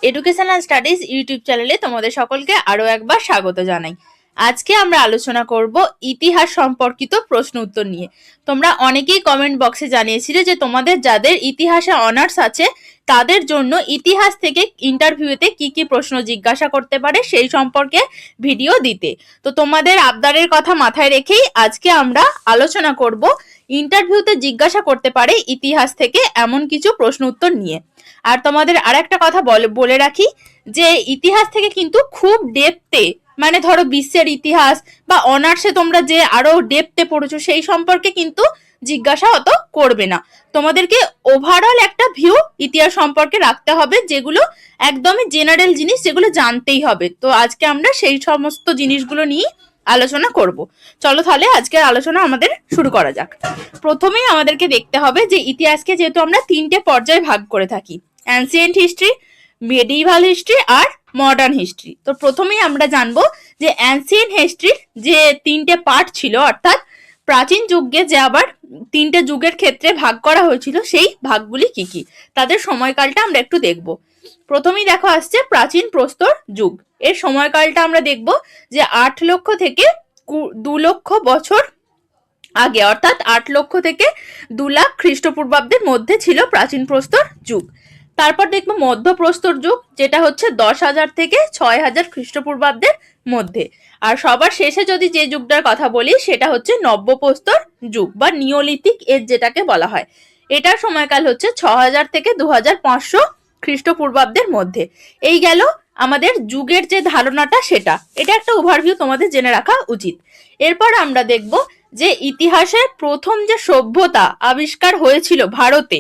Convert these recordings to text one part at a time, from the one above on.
Educational studies YouTube চ্যানেলে তোমাদের সকলকে আরো একবার স্বাগত জানাই। আজকে আমরা আলোচনা করব ইতিহাস সম্পর্কিত প্রশ্ন উত্তর নিয়ে। তোমরা অনেকেই কমেন্ট বক্সে জানিয়েছিলে যে তোমাদের যাদের ইতিহাসে অনার্স আছে তাদের জন্য ইতিহাস থেকে ইন্টারভিউতে কি কি প্রশ্ন জিজ্ঞাসা করতে পারে সেই সম্পর্কে ভিডিও দিতে। তো তোমাদের আবদারের কথা মাথায় রেখেই আজকে আমরা আলোচনা করব ইন্টারভিউতে জিজ্ঞাসা করতে পারে ইতিহাস থেকে এমন কিছু প্রশ্ন উত্তর নিয়ে। আর তোমাদের আর একটা কথা বলে রাখি যে ইতিহাস থেকে কিন্তু খুব ডেপথে, মানে ধরো বিশ্বের ইতিহাস বা অনার্সে তোমরা যে আরো ডেপথে পড়েছো সেই সম্পর্কে কিন্তু জিজ্ঞাসা অত করবে না। তোমাদেরকে ওভারঅল একটা ভিউ ইতিহাস সম্পর্কে রাখতে হবে, যেগুলো একদমই জেনারেল জিনিস, যেগুলো জানতেই হবে। তো আজকে আমরা সেই সমস্ত জিনিসগুলো নিয়ে আলোচনা করব। চলো তাহলে আজকের আলোচনা আমাদের শুরু করা যাক। প্রথমেই আমাদেরকে দেখতে হবে যে ইতিহাসকে যেহেতু আমরা তিনটে পর্যায়ে ভাগ করে থাকি, অ্যানসিয়েন্ট হিস্ট্রি, মেডিভাল হিস্ট্রি আর মডার্ন হিস্ট্রি। তো প্রথমেই আমরা জানবো যে অ্যানসিয়েন্ট হিস্ট্রির যে তিনটে পার্ট ছিল, অর্থাৎ প্রাচীন যুগে যে আবার তিনটে যুগের ক্ষেত্রে ভাগ করা হয়েছিল সেই ভাগগুলি কি কি, তাদের সময়কালটা আমরা একটু দেখব। প্রথমেই দেখো আসছে প্রাচীন প্রস্তর যুগ। এর সময়কালটা আমরা দেখব যে 8 লক্ষ থেকে 2 লক্ষ বছর আগে, অর্থাৎ 8 লক্ষ থেকে 2 লাখ খ্রিস্টপূর্বাব্দের মধ্যে ছিল প্রাচীন প্রস্তর যুগ। তারপর দেখবো মধ্যপ্রস্তর যুগ, যেটা হচ্ছে 10,000 থেকে 6,000 খ্রিস্টপূর্বাব্দের মধ্যে। আর সবার শেষে যদি যে যুগটার কথা বলি সেটা হচ্ছে নব্যপ্রস্তর যুগ বা নিওলিথিক এজ যেটাকে বলা হয়। এটার সময়কাল হচ্ছে 6,000 থেকে 2,500 খ্রিস্টপূর্বাব্দের মধ্যে। এই গেল আমাদের যুগের যে ধারণাটা, সেটা এটা একটা ওভারভিউ তোমাদের জেনে রাখা উচিত। এরপর আমরা দেখব যে ইতিহাসের প্রথম যে সভ্যতা আবিষ্কার হয়েছিল ভারতে,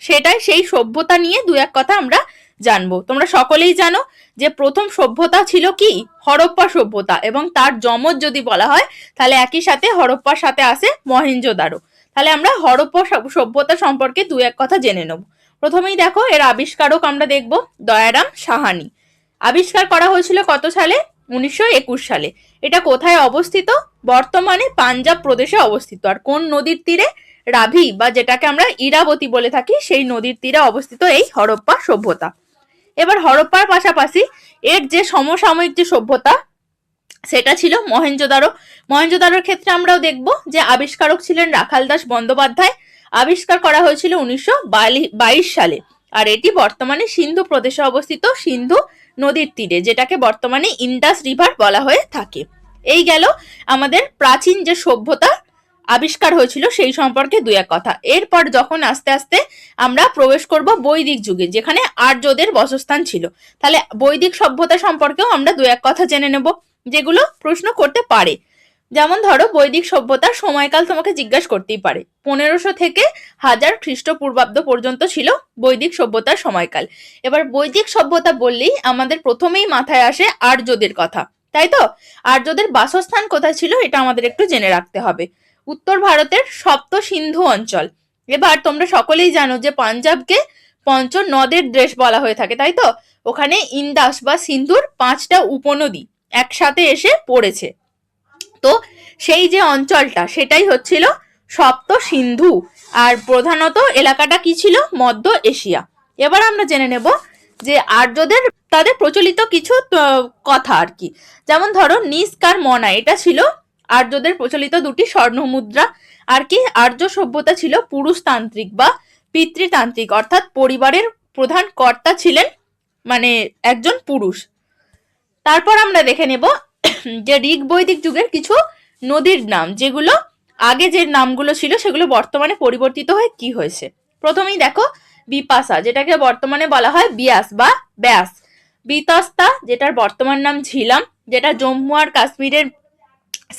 সেটাই সেই সভ্যতা নিয়ে দু এক কথা আমরা জানবো। তোমরা সকলেই জানো যে প্রথম সভ্যতা ছিল কি, হরপ্পা সভ্যতা, এবং তার যমজ যদি বলা হয় তাহলে একই সাথে হরপ্পার সাথে আসে মহেঞ্জোদারো। তাহলে আমরা হরপ্পা সভ্যতা সম্পর্কে দু এক কথা জেনে নেব। প্রথমেই দেখো এর আবিষ্কারক আমরা দেখব দয়ারাম সাহানি। আবিষ্কার করা হয়েছিল কত সালে? 1921 সালে। এটা কোথায় অবস্থিত? বর্তমানে পাঞ্জাব প্রদেশে অবস্থিত। আর কোন নদীর তীরে? রাভি বা যেটাকে আমরা ইরাবতী বলে থাকি, সেই নদীর তীরে অবস্থিত এই হরপ্পা সভ্যতা। এবার হরপ্পার পাশাপাশি এর যে সমসাময়িক যে সভ্যতা সেটা ছিল মহেঞ্জোদারো। মহেঞ্জোদারোর ক্ষেত্রে আমরাও দেখব যে আবিষ্কারক ছিলেন রাখাল দাস বন্দ্যোপাধ্যায়। আবিষ্কার করা হয়েছিল 1922 সালে। আর এটি বর্তমানে সিন্ধু প্রদেশে অবস্থিত, সিন্ধু নদীর তীরে, যেটাকে বর্তমানে ইন্দাস রিভার বলা হয়ে থাকে। এই গেল আমাদের প্রাচীন যে সভ্যতা আবিষ্কার হয়েছিল সেই সম্পর্কে দু এক কথা। এরপর যখন আস্তে আস্তে আমরা প্রবেশ করব বৈদিক যুগে, যেখানে আর্যদের বাসস্থান ছিল, তাহলে বৈদিক সভ্যতা সম্পর্কেও আমরা দু এক কথা জেনে নেব, যেগুলো প্রশ্ন করতে পারে। যেমন ধরো বৈদিক সভ্যতার সময়কাল তোমাকে জিজ্ঞাসা করতেই পারে। 1500 থেকে 1000 খ্রিস্টপূর্বাব্দ পর্যন্ত ছিল বৈদিক সভ্যতার সময়কাল। এবার বৈদিক সভ্যতা বললেই আমাদের প্রথমেই মাথায় আসে আর্যদের কথা, তাই তো? আর্যদের বাসস্থান কোথায় ছিল এটা আমাদের একটু জেনে রাখতে হবে। উত্তর ভারতের সপ্ত সিন্ধু অঞ্চল। এবার তোমরা সকলেই জানো যে পাঞ্জাবকে পঞ্চ নদের দেশ বলা হয়ে থাকে, তাই তো? ওখানে ইন্দাস বা সিন্ধুর 5টা উপনদী একসাথে এসে পড়েছে। তো সেই যে অঞ্চলটা সেটাই হচ্ছিল সপ্ত সিন্ধু। আর প্রধানত এলাকাটা কি ছিল? মধ্য এশিয়া। এবার আমরা জেনে নেব যে আর্যদের তাদের প্রচলিত কিছু কথা আর কি। যেমন ধরো নিস্কার মনা, এটা ছিল আর্যদের প্রচলিত দুটি স্বর্ণ মুদ্রা। আর কি, আর্য সভ্যতা ছিল পুরুষতান্ত্রিক বা পিতৃতান্ত্রিক, অর্থাৎ পরিবারের প্রধান কর্তা ছিলেন মানে একজন পুরুষ। তারপর আমরা দেখে নেব যে ঋগ বৈদিক যুগের কিছু নদীর নাম, যেগুলো আগে যে নামগুলো ছিল সেগুলো বর্তমানে পরিবর্তিত হয়ে কি হয়েছে। প্রথমেই দেখো বিপাশা, যেটাকে বর্তমানে বলা হয় বিয়াস বা ব্যাস। বিতস্তা, যেটার বর্তমান নাম ঝিলাম, যেটা জম্মু আর কাশ্মীরের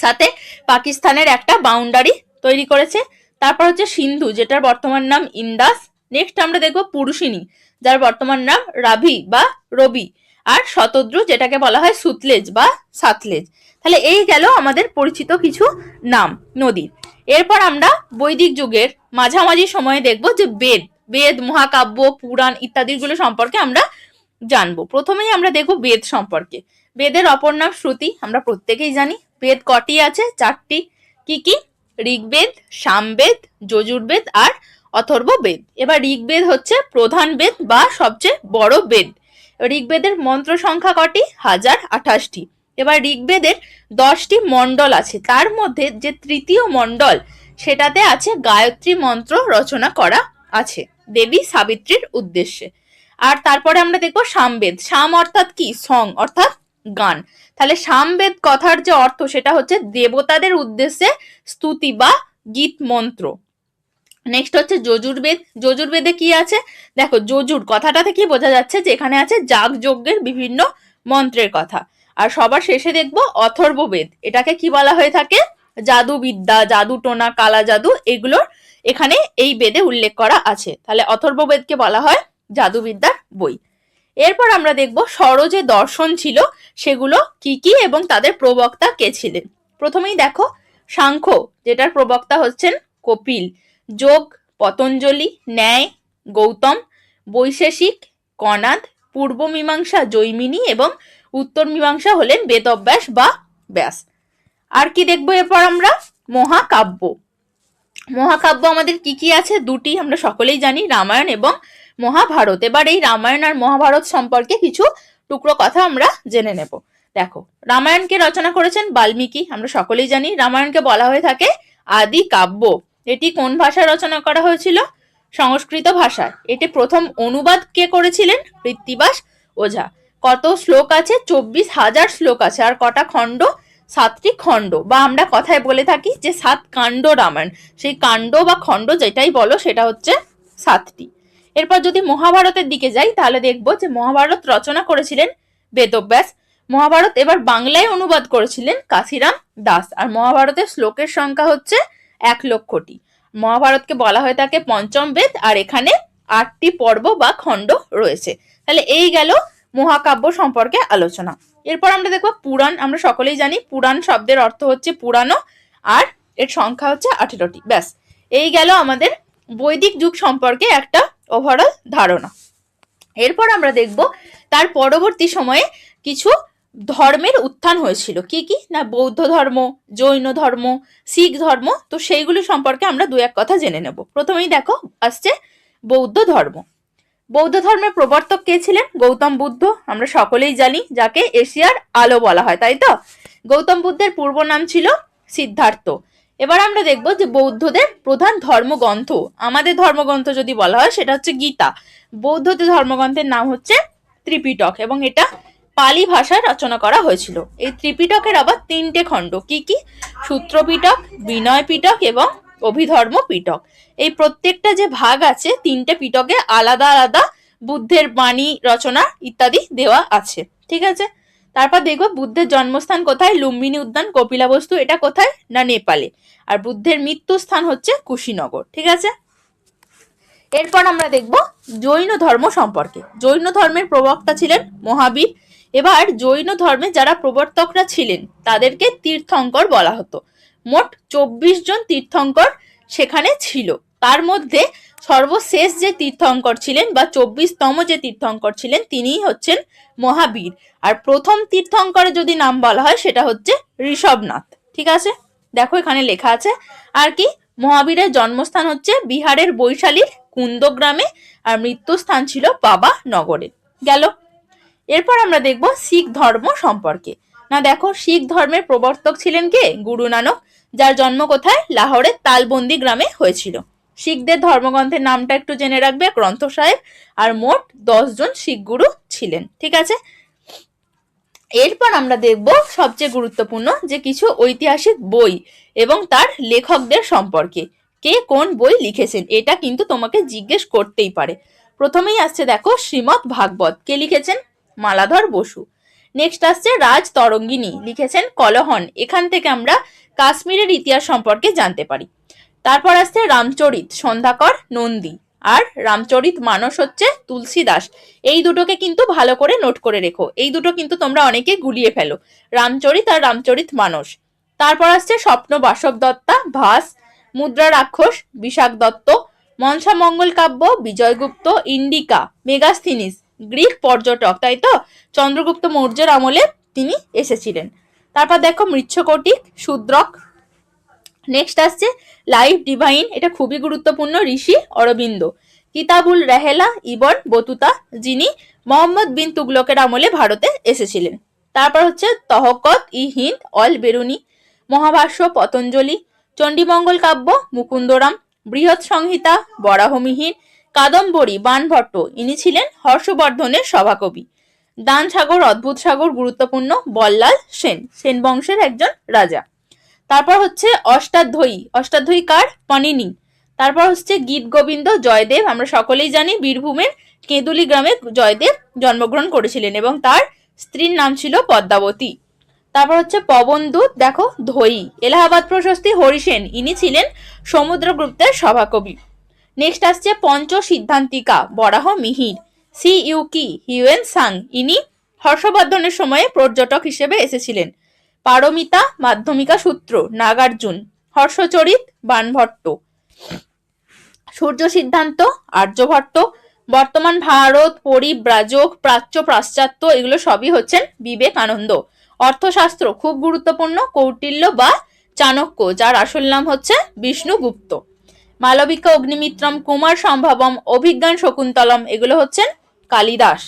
সাথে পাকিস্তানের একটা বাউন্ডারি তৈরি করেছে। তারপর হচ্ছে সিন্ধু, যেটার বর্তমান নাম ইন্দাস। নেক্সট আমরা দেখবো পুরুষিনী, যার বর্তমান নাম রাভি বা রবি। আর শতদ্রু, যেটাকে বলা হয় সুতলেজ বা সাতলেজ। তাহলে এই গেল আমাদের পরিচিত কিছু নাম নদীর। এরপর আমরা বৈদিক যুগের মাঝামাঝি সময়ে দেখব যে বেদ, মহাকাব্য, পুরাণ ইত্যাদিগুলো সম্পর্কে আমরা জানবো। প্রথমেই আমরা দেখব বেদ সম্পর্কে। বেদের অপর নাম শ্রুতি, আমরা প্রত্যেকেই জানি। বেদ কটি আছে? 4টি। কি কি? ঋগ্বেদ, সামবেদ, যজুর্বেদ আর অথর্ববেদ। এবার ঋগ্বেদ হচ্ছে প্রধান বেদ বা সবচেয়ে বড় বেদ, ঋগ্বেদের মন্ত্র সংখ্যা কটি? 1028টি। এবার ঋগ্বেদের 10টি মণ্ডল আছে, তার মধ্যে যে তৃতীয় মণ্ডল সেটাতে আছে গায়ত্রী মন্ত্র রচনা করা আছে দেবী সাবিত্রীর উদ্দেশ্যে। আর তারপরে আমরা দেখবো সামবেদ। সাম অর্থাৎ কি? সং অর্থাৎ গান। তাহলে সামবেদ কথার যে অর্থ সেটা হচ্ছে দেবতাদের উদ্দেশ্যে স্তুতি বা গীত মন্ত্র। নেক্সট হচ্ছে যজুর্বেদ। যজুর্বেদে কি আছে? দেখো, যজুর কথাটাতে কি বোঝা যাচ্ছে যে এখানে আছে যাগযজ্ঞের বিভিন্ন মন্ত্রের কথা। আর সবার শেষে দেখবো অথর্ববেদ। এটাকে কি বলা হয়ে থাকে? জাদুবিদ্যা, জাদুটোনা, কালা জাদু, এগুলোর এখানে এই বেদে উল্লেখ করা আছে। তাহলে অথর্ববেদকে বলা হয় জাদুবিদ্যার বই। এরপর আমরা দেখব ষড় যে দর্শন ছিল সেগুলো কি কি এবং তাদের প্রবক্তা কে ছিলেন। প্রথমেই দেখো সাংখ্য, যেটার প্রবক্তা হচ্ছেন কপিল। যোগ পতঞ্জলি, ন্যায় গৌতম, বৈশেষিক কনাদ, পূর্ব মীমাংসা জৈমিনী এবং উত্তর মীমাংসা হলেন বেদব্যাস বা ব্যাস। আর কি দেখবো এরপর আমরা? মহাকাব্য। মহাকাব্য আমাদের কি কি আছে? দুটি, আমরা সকলেই জানি, রামায়ণ এবং মহাভারত। এবার এই রামায়ণ আর মহাভারত সম্পর্কে কিছু টুকরো কথা আমরা জেনে নেব। দেখো, রামায়ণকে রচনা করেছেন বাল্মীকি, আমরা সকলেই জানি। রামায়ণকে বলা হয়ে থাকে আদি কাব্য। এটি কোন ভাষায় রচনা করা হয়েছিল? সংস্কৃত ভাষায়। এটি প্রথম অনুবাদ কে করেছিলেন? কৃত্তিবাস ওঝা। কত শ্লোক আছে? 24,000 শ্লোক আছে। আর কটা খণ্ড? 7টি খণ্ড, বা আমরা কথায় বলে থাকি যে 7 কাণ্ড রামায়ণ। সেই কাণ্ড বা খণ্ড যেটাই বলো সেটা হচ্ছে 7টি। এরপর যদি মহাভারতের দিকে যাই তাহলে দেখবো যে মহাভারত রচনা করেছিলেন বেদব্যাস। মহাভারত এবার বাংলায় অনুবাদ করেছিলেন কাশিরাম দাস। আর মহাভারতের শ্লোকের সংখ্যা হচ্ছে 1,00,000টি। মহাভারতকে বলা হয়ে থাকে পঞ্চম বেদ, আর এখানে 8টি পর্ব বা খণ্ড রয়েছে। তাহলে এই গেল মহাকাব্য সম্পর্কে আলোচনা। এরপর আমরা দেখবো পুরাণ। আমরা সকলেই জানি পুরাণ শব্দের অর্থ হচ্ছে পুরানো, আর এর সংখ্যা হচ্ছে 18টি। ব্যাস, এই গেল আমাদের বৈদিক যুগ সম্পর্কে একটা ওভারঅল ধারণা। এরপর আমরা দেখব তার পরবর্তী সময়ে কিছু ধর্মের উত্থান হয়েছিল। কি কি না? বৌদ্ধ ধর্ম, জৈন ধর্ম, শিখ ধর্ম। তো সেইগুলি সম্পর্কে আমরা দু এক কথা জেনে নেব। প্রথমেই দেখো আসছে বৌদ্ধ ধর্ম। বৌদ্ধ ধর্মের প্রবর্তক কে ছিলেন? গৌতম বুদ্ধ। আমরা সকলেই জানি, যাকে এশিয়ার আলো বলা হয়, তাই তো? গৌতম বুদ্ধের পূর্ব নাম ছিল সিদ্ধার্থ। এবার আমরা দেখব যে বৌদ্ধদের প্রধান ধর্মগ্রন্থ, আমাদের ধর্মগ্রন্থ যদি বলা হয় সেটা হচ্ছে গীতা। বৌদ্ধদের ধর্মগ্রন্থের নাম হচ্ছে ত্রিপিটক, এবং এটা পালি ভাষায় রচনা করা হয়েছিল। এই ত্রিপিটকের আবার 3টে খণ্ড। কি কি? সূত্র পিটক, বিনয় পিটক এবং অভিধর্ম পিটক। এই প্রত্যেকটা যে ভাগ আছে 3টে পিটকে আলাদা আলাদা বুদ্ধের বাণী রচনা ইত্যাদি দেওয়া আছে। ঠিক আছে, তারপর দেখবো বুদ্ধের জন্মস্থান কোথায়? লুম্বিনী উদ্যান, কপিলাবস্তু। এটা কোথায়? না নেপালে। আর বুদ্ধের মৃত্যু স্থান হচ্ছে কুশীনগর। ঠিক আছে, এরপর আমরা দেখব জৈন ধর্ম সম্পর্কে। জৈন ধর্মের প্রবক্তা ছিলেন মহাবীর। এবার জৈন ধর্মে যারা প্রবর্তকরা ছিলেন তাদেরকে তীর্থঙ্কর বলা হতো। মোট 24 জন তীর্থঙ্কর সেখানে ছিল। তার মধ্যে সর্বশেষ যে তীর্থঙ্কর ছিলেন বা 24তম যে তীর্থঙ্কর ছিলেন তিনিই হচ্ছেন মহাবীর। আর প্রথম তীর্থঙ্করের যদি নাম বলা হয় সেটা হচ্ছে ঋষভনাথ। ঠিক আছে, দেখো এখানে লেখা আছে। আর কি? মহাবীরের জন্মস্থান হচ্ছে বিহারের বৈশালীর কুন্দ গ্রামে, আর মৃত্যুস্থান ছিল বাবা নগরে। গেল। এরপর আমরা দেখব শিখ ধর্ম সম্পর্কে। না দেখো, শিখ ধর্মের প্রবর্তক ছিলেন কে? গুরু নানক, যার জন্ম কোথায়? লাহোরের তালবন্দি গ্রামে হয়েছিল। শিখদের ধর্মগ্রন্থের নামটা একটু জেনে রাখবে, গ্রন্থ সাহেব। আর মোট 10 জন শিখ গুরু ছিলেন। ঠিক আছে, এরপর আমরা দেখব সবচেয়ে গুরুত্বপূর্ণ যে কিছু ঐতিহাসিক বই এবং তার লেখকদের সম্পর্কে। কে কোন বই লিখেছেন এটা কিন্তু তোমাকে জিজ্ঞেস করতেই পারে। প্রথমেই আসছে দেখো শ্রীমৎ ভাগবত। কে লিখেছেন? মালাধর বসু। নেক্সট আসছে রাজ তরঙ্গিনী, লিখেছেন কলহন। এখান থেকে আমরা কাশ্মীরের ইতিহাস সম্পর্কে জানতে পারি। তারপর আসছে রামচরিত, সন্ধ্যাকর নন্দী। আর রামচরিত মানস হচ্ছে তুলসী দাস। এই দুটোকে কিন্তু ভালো করে নোট করে রেখো, এই দুটো কিন্তু তোমরা অনেকে গুলিয়ে ফেলো, রামচরিত আর রামচরিত মানস। তারপর আসছে স্বপ্ন বাসব দত্তা, ভাস, মুদ্রা রাক্ষস বিশাখ দত্ত, মনসা মঙ্গল কাব্য বিজয়গুপ্ত, ইন্ডিকা মেগাস্থিনিস গ্রিক পর্যটক, তাই তো? চন্দ্রগুপ্ত মৌর্যের আমলে তিনি এসেছিলেন। তারপর দেখো মৃচ্ছকটিক, শূদ্রক। নেক্সট আসছে লাইফ ডিভাইন, এটা খুবই গুরুত্বপূর্ণ, ঋষি অরবিন্দ। কিতাবুল রেহেলা ইবন বতুতা, যিনি মোহাম্মদ বিন তুগলকের আমলে ভারতে এসেছিলেন। তারপর হচ্ছে তহকত-ই-হিন্দ অল বেরুনি, মহাভাষ্য পতঞ্জলি, চণ্ডীমঙ্গল কাব্য মুকুন্দরাম, বৃহৎ সংহিতা বরাহমিহির, কাদম্বরী বাণভট্ট, ইনি ছিলেন হর্ষবর্ধনের সভাকবি। দান সাগর অদ্ভুত সাগর গুরুত্বপূর্ণ, বল্লাল সেন, সেন বংশের একজন রাজা। তারপর হচ্ছে অষ্টাধ্যায়ী, অষ্টাধ্যায়ী কার? পাণিনি। তারপর হচ্ছে গীত গোবিন্দ জয়দেব, আমরা সকলেই জানি বীরভূমের কেঁদুলি গ্রামে জয়দেব জন্মগ্রহণ করেছিলেন এবং তার স্ত্রীর নাম ছিল পদ্মাবতী। তারপর হচ্ছে পবনদূত, দেখো ধৈ। এলাহাবাদ প্রশস্তি হরিসেন, ইনি ছিলেন সমুদ্রগুপ্তের সভাকবি। নেক্সট আসছে পঞ্চ সিদ্ধান্তিকা বরাহ মিহির, সি ইউকি হিউয়েন সাং, ইনি হর্ষবর্ধনের সময়ে পর্যটক হিসেবে এসেছিলেন। পারমিতা মাধ্যমিকা সূত্র নাগার্জুন, হর্ষচরিত বাণভট্ট, সূর্য সিদ্ধান্ত আর্যভট্ট, বর্তমান ভারত পরিব্রাজক, প্রাচ্য পাশ্চাত্য, এগুলো সবই হচ্ছেন বিবেকানন্দ। অর্থশাস্ত্র খুব গুরুত্বপূর্ণ, কৌটিল্য বা চাণক্য, যার আসল নাম হচ্ছে বিষ্ণুগুপ্ত। মালবিকা অগ্নিমিত্রম, কুমার সম্ভবম, অভিজ্ঞান শকুন্তলম, এগুলো হচ্ছেন কালিদাস।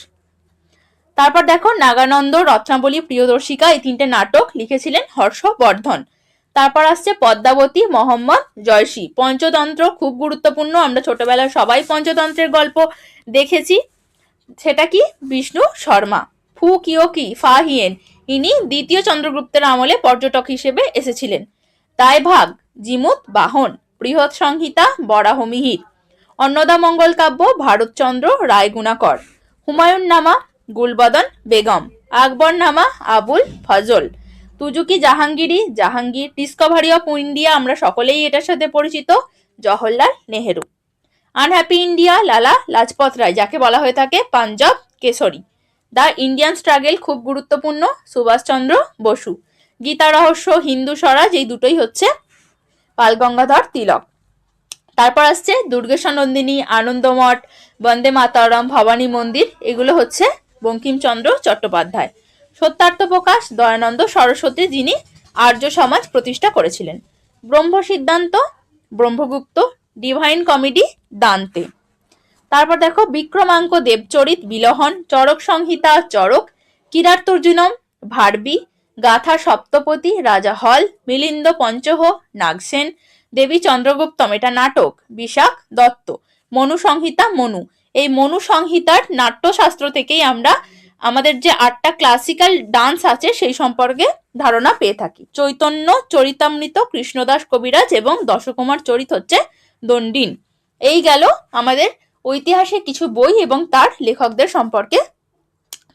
তারপর দেখো নাগানন্দ, রত্নাবলী, প্রিয়দর্শিকা, এই তিনটে নাটক লিখেছিলেন হর্ষবর্ধন। তারপর আসছে পদ্মাবতী, মোহাম্মদ জয়সী। পঞ্চতন্ত্র খুব গুরুত্বপূর্ণ, আমরা ছোটবেলায় সবাই পঞ্চতন্ত্রের গল্প দেখেছি। সেটা কি? বিষ্ণু শর্মা। ফু কিওকি ফা হিয়েন, ইনি দ্বিতীয় চন্দ্রগুপ্তের আমলে পর্যটক হিসেবে এসেছিলেন। দায়ভাগ জিমুত বাহন, বৃহৎ সংহিতা বরাহমিহির, অন্নদামঙ্গল কাব্য ভারতচন্দ্র রায়গুণাকর, হুমায়ুন নামা গুলবদন বেগম, আকবর নামা Abul Fazal, তুজুকি Jahangiri Jahangir, Discovery of India, আমরা সকলেই এটার সাথে পরিচিত, জওহরলাল নেহেরু। আনহ্যাপি ইন্ডিয়া লালা লাজপত রায়, যাকে বলা হয়ে থাকে Punjab Kesari. The Indian struggle খুব গুরুত্বপূর্ণ, সুভাষচন্দ্র বসু। গীতা রহস্য, হিন্দু স্বরাজ, এই দুটোই হচ্ছে বাল গঙ্গাধর তিলক। তারপর আসছে দুর্গেশ্বর নন্দিনী, আনন্দমঠ, বন্দে মাতরম, ভবানী মন্দির, এগুলো হচ্ছে বঙ্কিমচন্দ্র চট্টোপাধ্যায়। সত্যার্থ প্রকাশ দয়ানন্দ সরস্বতী, যিনি আর্য সমাজ প্রতিষ্ঠা করেছিলেন। ব্রহ্ম সিদ্ধান্ত ব্রহ্মগুপ্ত, ডিভাইন কমেডি দান্তে। তারপর দেখো বিক্রমাঙ্ক দেবচরিত বিলহন, চরক সংহিতা চরক, কিরার্তুর্জুনম ভারবি, গাথা সপ্তপতি রাজা হল, মিলিন্দ পঞ্চহ নাগসেন, দেবী চন্দ্রগুপ্তম, এটা নাটক, বিশাখ দত্ত। মনু সংহিতা মনু, এই মনু সংহিতার নাট্যশাস্ত্র থেকেই আমরা আমাদের যে 8টা ক্লাসিক্যাল ডান্স আছে সেই সম্পর্কে ধারণা পেয়ে থাকি। চৈতন্য চরিতামৃত কৃষ্ণদাস কবিরাজ এবং দশকুমার চরিত হচ্ছে দণ্ডিন। এই গেল আমাদের ঐতিহাসিক কিছু বই এবং তার লেখকদের সম্পর্কে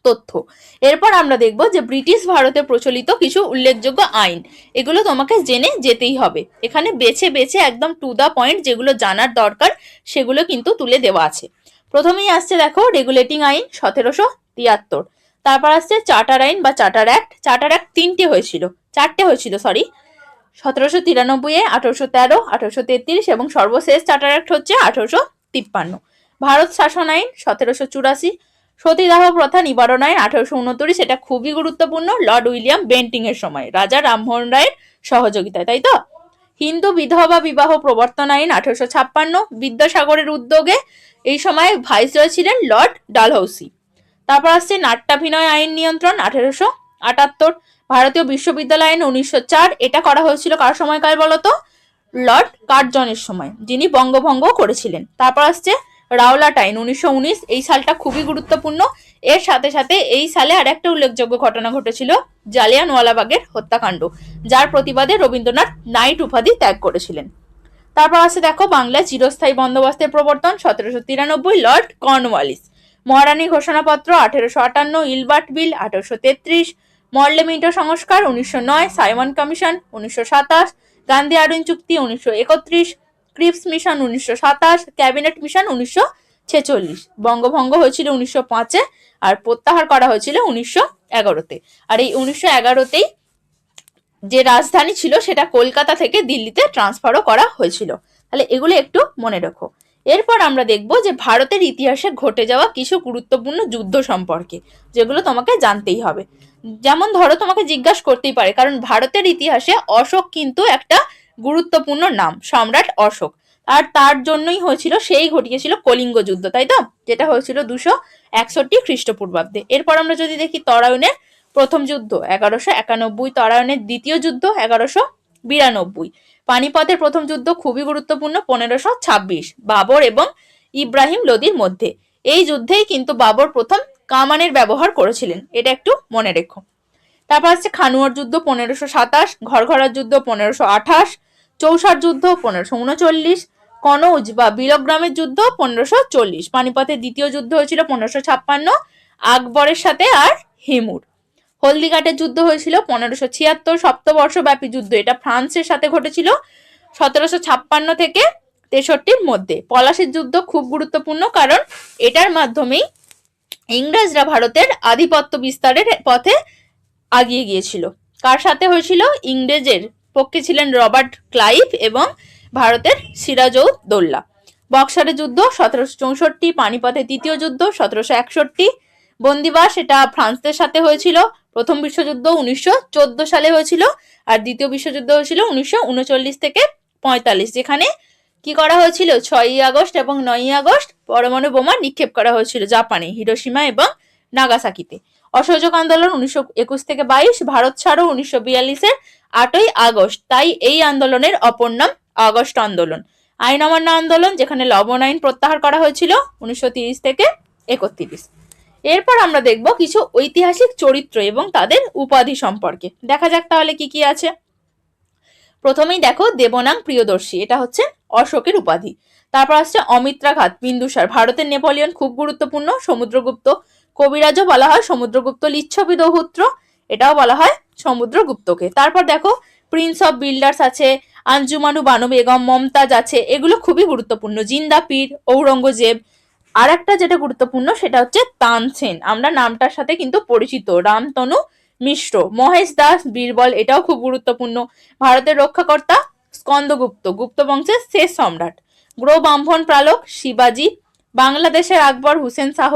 তথ্য। এরপর আমরা দেখব যে ব্রিটিশ ভারতে প্রচলিত কিছু উল্লেখযোগ্য আইন, এগুলো তোমাকে জেনে যেতেই হবে। এখানে বেছে বেছে একদম টু দা পয়েন্ট যেগুলো জানার দরকার সেগুলো কিন্তু তুলে দেওয়া আছে। প্রথমেই আসছে দেখো রেগুলেটিং আইন 1773। তারপর আসছে চার্টার আইন বা চার্টার অ্যাক্ট। চার্টার অ্যাক্ট চারটে হয়েছিল 1793, 1813, 1833 এবং সর্বশেষ চার্টার অ্যাক্ট হচ্ছে 1853। ভারত শাসন আইন 1784, সতীদাহ প্রথা নিবারণ আইন 1829, এটা খুবই গুরুত্বপূর্ণ, লর্ড উইলিয়াম বেন্টিং এর সময় রাজা রামমোহন রায়ের সহযোগিতায়, তাই তো। হিন্দু বিধবা বিবাহ প্রবর্তন আইন 1856, বিদ্যাসাগরের উদ্যোগে, এই সময় ভাইসরয় ছিলেন লর্ড ডালহৌসি। তারপর আসছে নাট্যাভিনয় আইন নিয়ন্ত্রণ 1878, ভারতীয় বিশ্ববিদ্যালয় আইন 1904, এটা করা হয়েছিল কার সময়কাল বলতো? লর্ড কার্জনের সময়, যিনি বঙ্গভঙ্গ করেছিলেন। তারপর আসছে রাওলাট আইন 1919, এই সালটা খুবই গুরুত্বপূর্ণ। এর সাথে সাথে এই সালে আর একটা উল্লেখযোগ্য ঘটনা ঘটেছিল, জালিয়ানওয়ালাবাগের হত্যাকাণ্ড, যার প্রতিবাদে রবীন্দ্রনাথ নাইট উপাধি ত্যাগ করেছিলেন। তারপর আছে দেখো বাংলায় চিরস্থায়ী বন্দোবস্তের প্রবর্তন 1793, লর্ড কর্নওয়ালিস। মহারানী ঘোষণাপত্র 1858, ইলবার্ট বিল 1833, মর্লে মিন্টো সংস্কার 1909, সাইমন কমিশন 1927, গান্ধী আরউইন চুক্তি 1931, ক্রিপস মিশন 1927, ক্যাবিনেট মিশন 1946। বঙ্গভঙ্গ হয়েছিল 1905 আর প্রত্যাহার করা হয়েছিল 1911-তে। আর এই 1911-তেই যে রাজধানী ছিল সেটা কলকাতা থেকে দিল্লিতে ট্রান্সফারও করা হয়েছিল। তাহলে এগুলো একটু মনে রাখো। এরপর আমরা দেখব যে ভারতের ইতিহাসে ঘটে যাওয়া কিছু গুরুত্বপূর্ণ যুদ্ধ সম্পর্কে, যেগুলো তোমাকে জানতেই হবে। যেমন ধরো তোমাকে জিজ্ঞাসা করতেই পারে, কারণ ভারতের ইতিহাসে অশোক কিন্তু একটা গুরুত্বপূর্ণ নাম, সম্রাট অশোক। আর তার জন্যই হয়েছিল, সেই ঘটিয়েছিল কলিঙ্গ যুদ্ধ, তাই তো, যেটা হয়েছিল 261 খ্রিস্টপূর্বাব্দে। এরপর আমরা যদি দেখি তরায়ণের প্রথম যুদ্ধ 1191, তরায়ণের দ্বিতীয় যুদ্ধ 1192, পানিপথের প্রথম যুদ্ধ খুবই গুরুত্বপূর্ণ 1526 বাবর এবং ইব্রাহিম লোদির মধ্যে। এই যুদ্ধেই কিন্তু বাবর প্রথম কামানের ব্যবহার করেছিলেন, এটা একটু মনে রেখো। তারপর আছে খানুয়ার যুদ্ধ 1527, ঘরঘরার যুদ্ধ 1528, চৌসার যুদ্ধ 1539, কনৌজ বা বিলগ্রামের যুদ্ধ 1540, পানিপথের দ্বিতীয় যুদ্ধ হয়েছিল 1556 আকবরের সাথে আর হিমুর। হলদিঘাটের যুদ্ধ হয়েছিল 1576, সপ্তবর্ষব্যাপী যুদ্ধ, এটা ফ্রান্সের সাথে ঘটেছিল 1756 থেকে 63 মধ্যে। পলাশির যুদ্ধ খুব গুরুত্বপূর্ণ, কারণ এটার মাধ্যমেই ইংরেজরা ভারতের আধিপত্য বিস্তারের পথে আগিয়ে গিয়েছিল। কার সাথে হয়েছিল? ইংরেজের পক্ষে ছিলেন রবার্ট ক্লাইভ এবং ভারতের সিরাজউদ্দৌলা। বক্সারের যুদ্ধ 1764, পানিপথের তৃতীয় যুদ্ধ 1761, বন্দিবাস এটা ফ্রান্সদের সাথে হয়েছিল। প্রথম বিশ্বযুদ্ধ 1914 সালে হয়েছিল, আর দ্বিতীয় বিশ্বযুদ্ধ হয়েছিল 1939 থেকে 45, যেখানে কি করা হয়েছিল? 6ই আগস্ট এবং 9ই আগস্ট পরমাণু বোমা নিক্ষেপ করা হয়েছিল জাপানে, হিরোশিমা এবং নাগাসাকিতে। অসহযোগ আন্দোলন 1921 থেকে 22, ভারত ছাড়ো 1942-এর 8ই আগস্ট, তাই এই আন্দোলনের অপর নাম আগস্ট আন্দোলন। আইন অমান্য আন্দোলন, যেখানে লবণ আইন প্রত্যাহার করা হয়েছিল 1930 থেকে 31। এরপর আমরা দেখব কিছু ঐতিহাসিক চরিত্র এবং তাদের উপাধি সম্পর্কে। দেখা যাক তাহলে কি কি আছে। প্রথমেই দেখো দেবনাং প্রিয়দর্শী, এটা হচ্ছে অশোকের উপাধি। তারপর আসছে অমিত্রাঘাত বিন্দুসার, ভারতের নেপোলিয়ন খুব গুরুত্বপূর্ণ। সমুদ্রগুপ্ত, কবিরাজও বলা হয় সমুদ্রগুপ্ত। লিচ্ছবি দৌহিত্র, এটাও বলা হয় সমুদ্রগুপ্তকে। তারপর দেখো প্রিন্স অফ বিল্ডার্স আছে, আঞ্জুমানু বানু বেগম, মমতাজ আছে, এগুলো খুবই গুরুত্বপূর্ণ। জিন্দা পীর, ঔরঙ্গজেব। আর একটা যেটা গুরুত্বপূর্ণ সেটা হচ্ছে তানসেন, আমরা নামটার সাথে কিন্তু পরিচিত। রামতনু মিশ্র, মহেশ দাস, বীরবল, এটাও খুব গুরুত্বপূর্ণ। ভারতের রক্ষাকর্তা স্কন্দগুপ্ত, গুপ্ত বংশের শেষ সম্রাট। গ্রো ব্রাহ্মণ প্রালক শিবাজি, বাংলাদেশের আকবর হুসেন শাহ,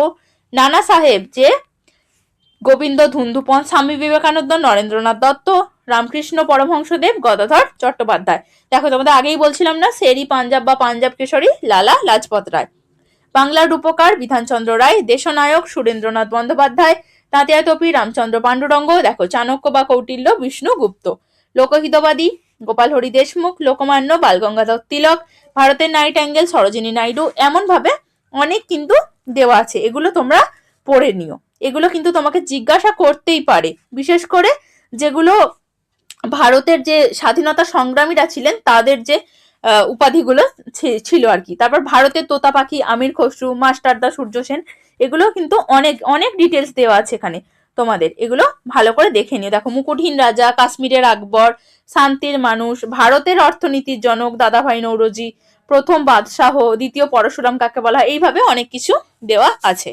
নানা সাহেব যে গোবিন্দ ধুন্ধুপন, স্বামী বিবেকানন্দ, নরেন্দ্রনাথ দত্ত, রামকৃষ্ণ পরমহংসদেব, গদাধর চট্টোপাধ্যায়। দেখো তোমাদের আগেই বলছিলাম না, শেরি পাঞ্জাব বা পাঞ্জাব কেশরী লালা লাজপত রায়। বাংলার রূপকার বিধানচন্দ্র রায়, দেশনায়ক সুরেন্দ্রনাথ বন্দ্যোপাধ্যায়, তাঁতিয়া তোপি রামচন্দ্র পাণ্ডুরঙ্গ, দেখো চাণক্য বা কৌটিল্য বিষ্ণুগুপ্ত। লোকহিতবাদী গোপাল হরি দেশমুখ, লোকমান্য বালগঙ্গাধর তিলক, ভারতের নাইটিঙ্গেল সরোজিনী নাইডু। এমন ভাবে অনেক কিন্তু দেওয়া আছে, এগুলো তোমরা পড়ে নিও। এগুলো কিন্তু তোমাকে জিজ্ঞাসা করতেই পারে, বিশেষ করে যেগুলো ভারতের যে স্বাধীনতা সংগ্রামীরা ছিলেন তাদের যে উপাধিগুলো ছিল আর কি। তারপর ভারতের তোতা পাখি আমির খসরু, মাস্টারদা সূর্য সেন, এগুলো কিন্তু অনেক অনেক ডিটেলস দেওয়া আছে এখানে তোমাদের, এগুলো ভালো করে দেখে নিও। দেখো মুকুটহীন রাজা, কাশ্মীরের আকবর, শান্তির মানুষ, ভারতের অর্থনীতির জনক দাদাভাই নৌরোজি, প্রথম বাদশাহ, দ্বিতীয় পরশুরাম কাকে বলা হয়, এইভাবে অনেক কিছু দেওয়া আছে।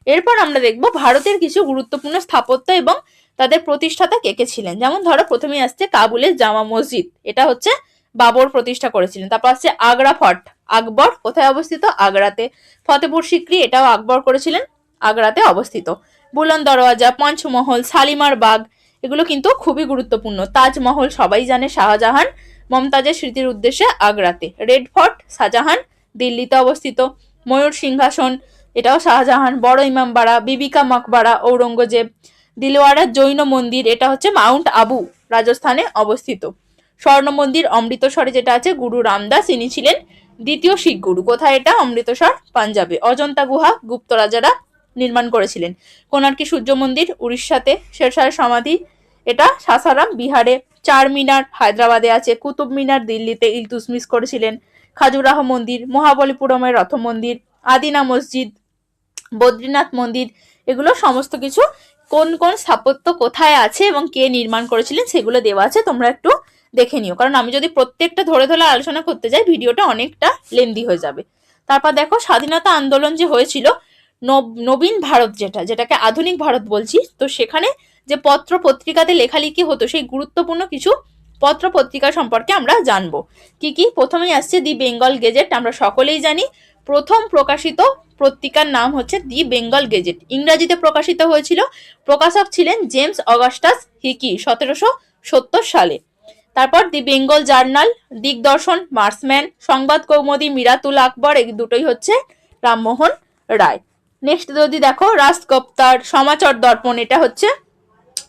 এরপর আমরা দেখব ভারতের কিছু গুরুত্বপূর্ণ স্থাপত্য এবং তাদের প্রতিষ্ঠাতা কে কে ছিলেন। যেমন ধরো প্রথমেই আসছে কাবুলের জামা মসজিদ, এটা হচ্ছে বাবর প্রতিষ্ঠা করেছিলেন। তারপর আসছে আগ্রা ফর্ট, আকবর কোথায় অবস্থিত? আগ্রাতে। ফতেপুর সিক্রি, এটাও আকবর করেছিলেন, আগ্রাতে অবস্থিত। বুলন্দ দরওয়াজা, পঞ্চমহল, শালিমার বাগ, এগুলো কিন্তু খুবই গুরুত্বপূর্ণ। তাজমহল সবাই জানে, শাহজাহান মমতাজের স্মৃতির উদ্দেশ্যে আগ্রাতে। রেড ফোর্ট শাহজাহান, দিল্লিতে অবস্থিত। ময়ূর সিংহাসন, এটাও শাহজাহান। বড় ইমামবাড়া, বিবিকা মকবাড়া ঔরঙ্গজেব। দিলওয়াড়া জৈন মন্দির, এটা হচ্ছে মাউন্ট আবু রাজস্থানে অবস্থিত। স্বর্ণ মন্দির অমৃতসরে যেটা আছে, গুরু রামদাস, ইনি ছিলেন দ্বিতীয় শিখ গুরু। কোথায় এটা? অমৃতসর, পাঞ্জাবে। অজন্তা গুহা গুপ্ত রাজারা নির্মাণ করেছিলেন। কোণার্কি সূর্য মন্দির উড়িষ্যাতে। শেরশাহের সমাধি এটা সাসারাম বিহারে। চার মিনার হায়দ্রাবাদে আছে। কুতুব মিনার দিল্লিতে ইলতুৎমিশ করেছিলেন। খাজুরাহ মন্দির, মহাবলীপুরমের রথ মন্দির, আদিনা মসজিদ, বদ্রীনাথ মন্দির, এগুলো সমস্ত কিছু কোন কোন স্থাপত্য কোথায় আছে এবং কে নির্মাণ করেছিলেন সেগুলো দেওয়া আছে, তোমরা একটু দেখে নিও, কারণ আমি যদি প্রত্যেকটা ধরে ধরে আলোচনা করতে যাই ভিডিওটা অনেকটা লেন্দি হয়ে যাবে। তারপর দেখো স্বাধীনতা আন্দোলন যে হয়েছিল, নবীন ভারত যেটাকে আধুনিক ভারত বলছি, তো সেখানে যে পত্র পত্রিকাতে লেখালেখি হতো সেই গুরুত্বপূর্ণ কিছু পত্র পত্রিকা সম্পর্কে আমরা জানবো। কি কি? প্রথমেই আসছে দি বেঙ্গল গেজেট, আমরা সকলেই জানি প্রথম প্রকাশিত পত্রিকার নাম হচ্ছে দি বেঙ্গল গেজেট, ইংরাজিতে প্রকাশিত হয়েছিল। প্রকাশক ছিলেন জেমস অগাস্টাস হিকি 1770 সালে। তারপর দি বেঙ্গল জার্নাল, দিগদর্শন, মার্সম্যান, সংবাদ কৌমুদি, মিরাতুল আকবর, এই দুটোই হচ্ছে রামমোহন রায়। নেক্সট যদি দেখো রাজকপ্তার, সমাচার দর্পণ, এটা হচ্ছে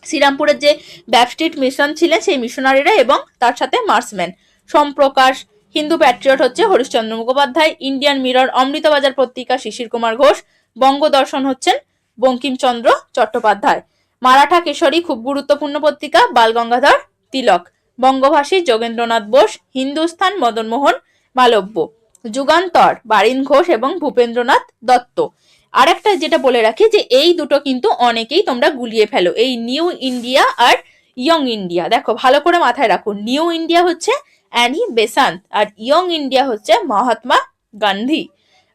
শ্রীরামপুরের যে ব্যাপটিস্ট মিশন ছিলেন সেই মিশনারিরা এবং তার সাথে মার্সম্যান। সোমপ্রকাশ, হিন্দু প্যাট্রিয়ট হচ্ছে হরিশ্চন্দ্র মুখোপাধ্যায়। ইন্ডিয়ান মিরর, অমৃতবাজার পত্রিকা শিশির কুমার ঘোষ। বঙ্গদর্শন হচ্ছেন বঙ্কিমচন্দ্র চট্টোপাধ্যায়। মারাঠা কেশরী খুব গুরুত্বপূর্ণ পত্রিকা, বালগঙ্গাধর তিলক। বঙ্গভাষী যোগেন্দ্রনাথ বোস। হিন্দুস্তান মদনমোহন মালব্য। যুগান্তর বারিন ঘোষ এবং ভূপেন্দ্রনাথ দত্ত। আর একটা যেটা বলে রাখি যে এই দুটো কিন্তু অনেকেই তোমরা গুলিয়ে ফেলো, এই নিউ ইন্ডিয়া আর ইয়ং ইন্ডিয়া। দেখো ভালো করে মাথায় রাখো, নিউ ইন্ডিয়া হচ্ছে অ্যানি বেসান্ত আর ইয়ং ইন্ডিয়া হচ্ছে মহাত্মা গান্ধী।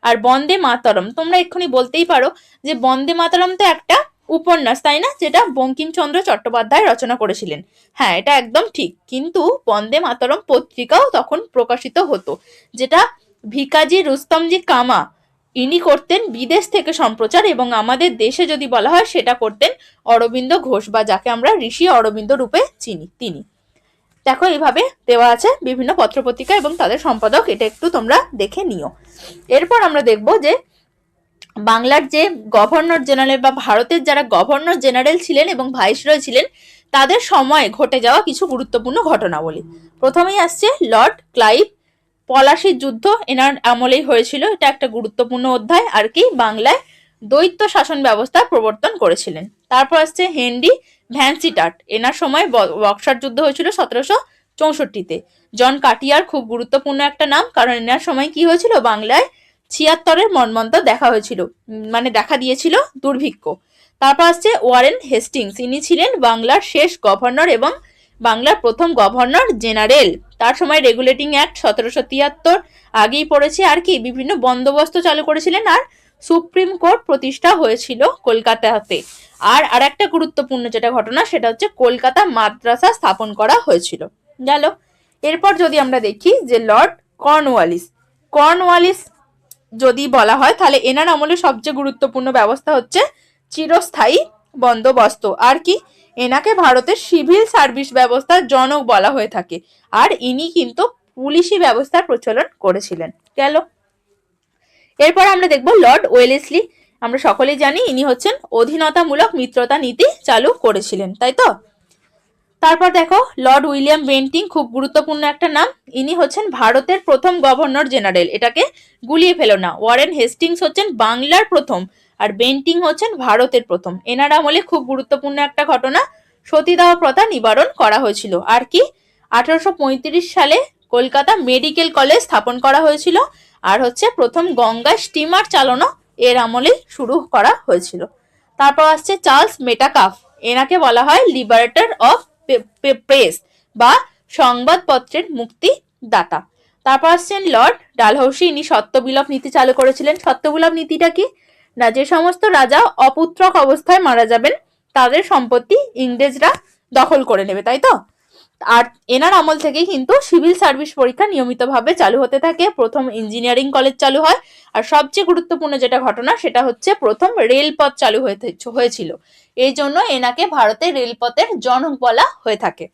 আর বন্দে মাতরম, তোমরা এক্ষুনি বলতেই পারো যে বন্দে মাতরম তো একটা উপন্যাস, তাই না, যেটা বঙ্কিমচন্দ্র চট্টোপাধ্যায় রচনা করেছিলেন। হ্যাঁ, এটা একদম ঠিক, কিন্তু বন্দে মাতরম পত্রিকাও তখন প্রকাশিত হতো, যেটা ভিকাজি রুস্তমজি কামা ইনি করতেন বিদেশ থেকে সম্প্রচার, এবং আমাদের দেশে যদি বলা হয় সেটা করতেন অরবিন্দ ঘোষ, বা যাকে আমরা ঋষি অরবিন্দ রূপে চিনি, তিনি। দেখো এইভাবে দেওয়া আছে বিভিন্ন পত্রপত্রিকা এবং তাদের সম্পাদক, এটা একটু তোমরা দেখে নিও। এরপর আমরা দেখব যে বাংলার যে গভর্নর জেনারেল বা ভারতের যারা গভর্নর জেনারেল ছিলেন এবং ভাইসরয় ছিলেন তাদের সময়ে ঘটে যাওয়া কিছু গুরুত্বপূর্ণ ঘটনাবলী। প্রথমেই আসছে লর্ড ক্লাইভ, পলাশির যুদ্ধ এনার আমলেই হয়েছিল, এটা একটা গুরুত্বপূর্ণ অধ্যায় আর কি। বাংলায় দ্বৈত শাসন ব্যবস্থা প্রবর্তন করেছিলেন। তারপর আসছে হেনরি ভ্যানসিটাট, এনার সময় বক্সার যুদ্ধ হয়েছিল 1764-তে। জন কাটিয়ার খুব গুরুত্বপূর্ণ একটা নাম, কারণ এনার সময় কি হয়েছিল, বাংলায় 76-এর মন্বন্তর দেখা হয়েছিল, মানে দেখা দিয়েছিল দুর্ভিক্ষ। তারপর আসছে ওয়ারেন হেস্টিংস, ইনি ছিলেন বাংলার শেষ গভর্নর এবং বাংলার প্রথম গভর্নর জেনারেল। তার সময় রেগুলেটিং অ্যাক্ট 1773 আগেই পড়েছে আর কি, বিভিন্ন বন্দোবস্ত চালু করেছিলেন, আর সুপ্রিম কোর্ট প্রতিষ্ঠা হয়েছিল কলকাতাতে। আর আরেকটা গুরুত্বপূর্ণ যেটা ঘটনা সেটা হচ্ছে কলকাতা মাদ্রাসা স্থাপন করা হয়েছিল। গেল। এরপর যদি আমরা দেখি যে লর্ড কর্নওয়ালিস, কর্নওয়ালিস যদি বলা হয় তাহলে এনার আমলে সবচেয়ে গুরুত্বপূর্ণ ব্যবস্থা হচ্ছে চিরস্থায়ী বন্দোবস্ত আর কি। এনাকে ভারতের সিভিল সার্ভিস ব্যবস্থার জনক বলা হয়ে থাকে, আর ইনি কিন্তু পুলিশি ব্যবস্থার প্রচলন করেছিলেন। গেল। এরপর আমরা দেখব লর্ড ওয়েলেসলি, আমরা সকলেই জানি ইনি হচ্ছেন অধীনতামূলক মিত্রতা নীতি চালু করেছিলেন, তাই তো। তারপর দেখো লর্ড উইলিয়াম বেন্টিং, খুব গুরুত্বপূর্ণ একটা নাম, ইনি হচ্ছেন ভারতের প্রথম গভর্নর জেনারেল, এটাকে গুলিয়ে ফেলো না। ওয়ারেন হেস্টিংস হচ্ছেন বাংলার প্রথম, আর বেন্টিং হচ্ছেন ভারতের প্রথম। এনার আমলে খুব গুরুত্বপূর্ণ একটা ঘটনা, সতীদাহ প্রথা নিবারণ করা হয়েছিল আর কি। 1835 সালে কলকাতা মেডিকেল কলেজ স্থাপন করা হয়েছিল, আর হচ্ছে প্রথম গঙ্গা স্টিমার চালানো এর আমলেই শুরু করা হয়েছিল। তারপর আসছে চার্লস মেটাকাফ, এনাকে বলা হয় লিবারেটর অফ প্রেস বা সংবাদপত্রের মুক্তিদাতা। তারপর আসছেন লর্ড ডালহৌসি, ইনি সত্যবিলোপ নীতি চালু করেছিলেন। সত্যবিলোপ নীতিটা কি না, যে সমস্ত রাজা অপুত্রক অবস্থায় মারা যাবেন তাদের সম্পত্তি ইংরেজরা দখল করে নেবে, তাই তো। আর এনার আমল থেকেই কিন্তু সিভিল সার্ভিস পরীক্ষা নিয়মিতভাবে চালু হতে থাকে, প্রথম ইঞ্জিনিয়ারিং কলেজ চালু হয়, আর সবচেয়ে গুরুত্বপূর্ণ যেটা ঘটনা সেটা হচ্ছে প্রথম রেলপথ চালু হয়েছিল। এই জন্য এনাকে ভারতের রেলপথের জনক বলা হয়ে থাকে।